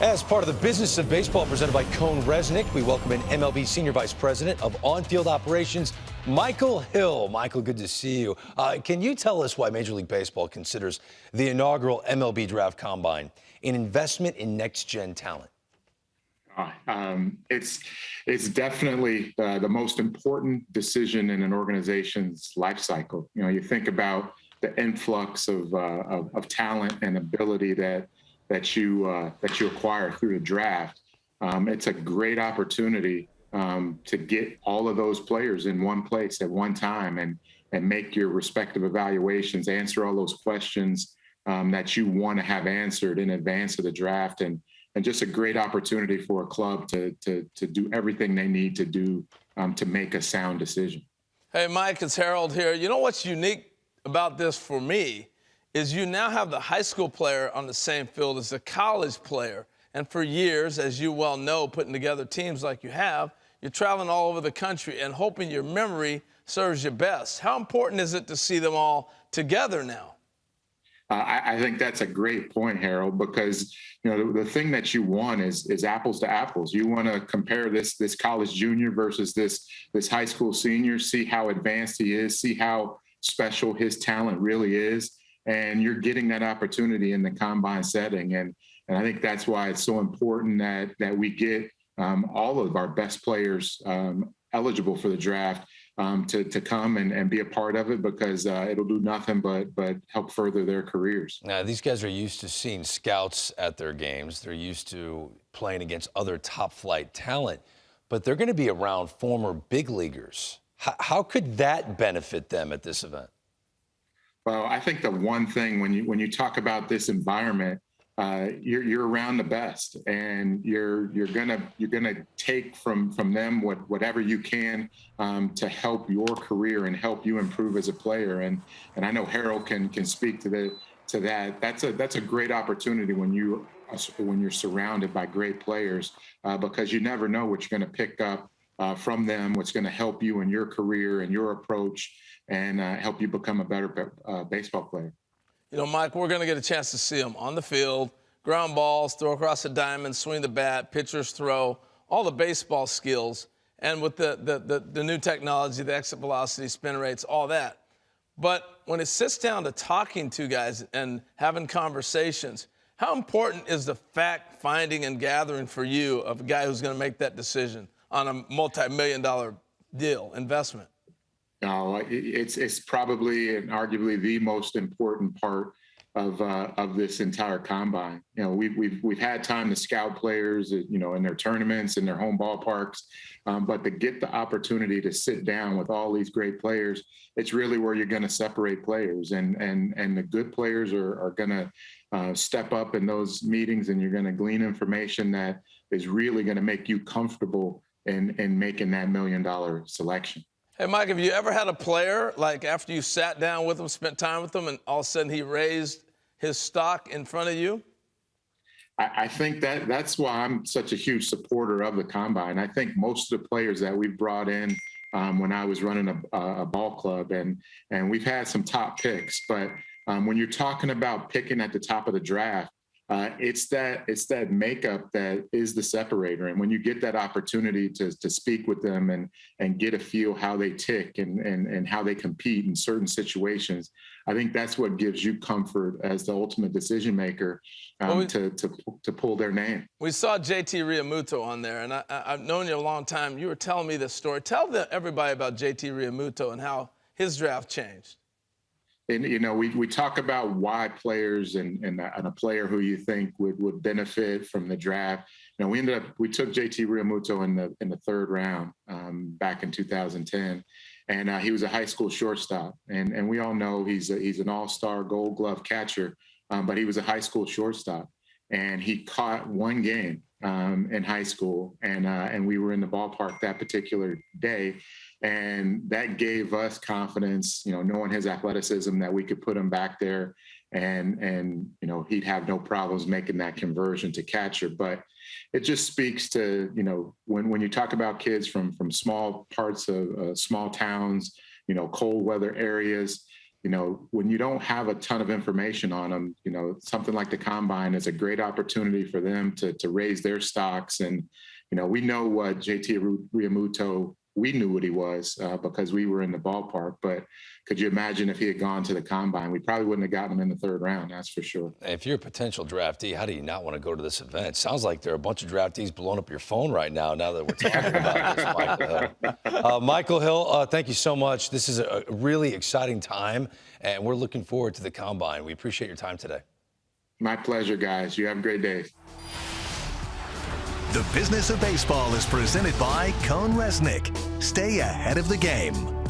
As part of the business of baseball presented by Cone Resnick, we welcome in MLB Senior Vice President of On-Field Operations, Michael Hill. Michael, good to see you. Can you tell us why Major League Baseball considers the inaugural MLB Draft Combine an investment in next-gen talent? It's definitely the most important decision in an organization's life cycle. You know, you think about the influx of talent and ability that you acquire through the draft. It's a great opportunity to get all of those players in one place at one time and make your respective evaluations, answer all those questions that you want to have answered in advance of the draft, and just a great opportunity for a club to do everything they need to do to make a sound decision. Hey, Mike, it's Harold here. You know what's unique about this for me is you now have the high school player on the same field as the college player. And for years, as you well know, putting together teams like you have, you're traveling all over the country and hoping your memory serves you best. How important is it to see them all together now? I think that's a great point, Harold, because you know the thing that you want is apples to apples. You want to compare this college junior versus this high school senior, see how advanced he is, see how special his talent really is, and you're getting that opportunity in the combine setting. And I think that's why it's so important that we get all of our best players eligible for the draft to come and be a part of it, because it'll do nothing but help further their careers. Now, these guys are used to seeing scouts at their games. They're used to playing against other top-flight talent, but they're going to be around former big leaguers. How could that benefit them at this event? Well, I think the one thing when you talk about this environment, you're around the best, and you're gonna take from them whatever you can to help your career and help you improve as a player. And I know Harold can speak to that. That's a great opportunity when you're surrounded by great players, because you never know what you're going to pick up from them, what's going to help you in your career and your approach, and help you become a better baseball player. You know, Mike, we're going to get a chance to see them on the field, ground balls, throw across the diamond, swing the bat, pitcher's throw, all the baseball skills, and with the new technology, the exit velocity, spin rates, all that. But when it sits down to talking to guys and having conversations, how important is the fact finding and gathering for you of a guy who's going to make that decision on a multi-million-dollar deal, investment? No, it's probably and arguably the most important part of this entire combine. You know, we've had time to scout players, you know, in their tournaments, in their home ballparks, but to get the opportunity to sit down with all these great players, it's really where you're going to separate players, and the good players are going to step up in those meetings, and you're going to glean information that is really going to make you comfortable in making that $1 million selection. Hey, Mike, have you ever had a player, like after you sat down with him, spent time with him, and all of a sudden he raised his stock in front of you? I think that's why I'm such a huge supporter of the Combine. I think most of the players that we've brought in when I was running a ball club, and we've had some top picks, but when you're talking about picking at the top of the draft, it's that makeup that is the separator. And when you get that opportunity to speak with them and get a feel how they tick and how they compete in certain situations, I think that's what gives you comfort as the ultimate decision maker to pull their name. We saw JT Realmuto on there, and I've known you a long time. You were telling me this story. Tell everybody about JT Realmuto and how his draft changed. And, you know, we talk about why players and a player who you think would benefit from the draft. You know, we took JT Realmuto in the third round back in 2010, and he was a high school shortstop. And we all know he's an all-star Gold Glove catcher, but he was a high school shortstop, and he caught one game in high school, and we were in the ballpark that particular day. And that gave us confidence, you know, knowing his athleticism, that we could put him back there and you know, he'd have no problems making that conversion to catcher. But it just speaks to, you know, when you talk about kids from small parts of small towns, you know, cold weather areas, when you don't have a ton of information on them, something like the Combine is a great opportunity for them to raise their stocks. And, we know what JT Realmuto, we knew what he was because we were in the ballpark. But could you imagine if he had gone to the Combine? We probably wouldn't have gotten him in the third round, that's for sure. If you're a potential draftee, how do you not want to go to this event? It sounds like there are a bunch of draftees blowing up your phone right now that we're talking about this, Michael Hill. Michael Hill, thank you so much. This is a really exciting time, and we're looking forward to the Combine. We appreciate your time today. My pleasure, guys. You have a great day. The Business of Baseball is presented by Cone Resnick. Stay ahead of the game.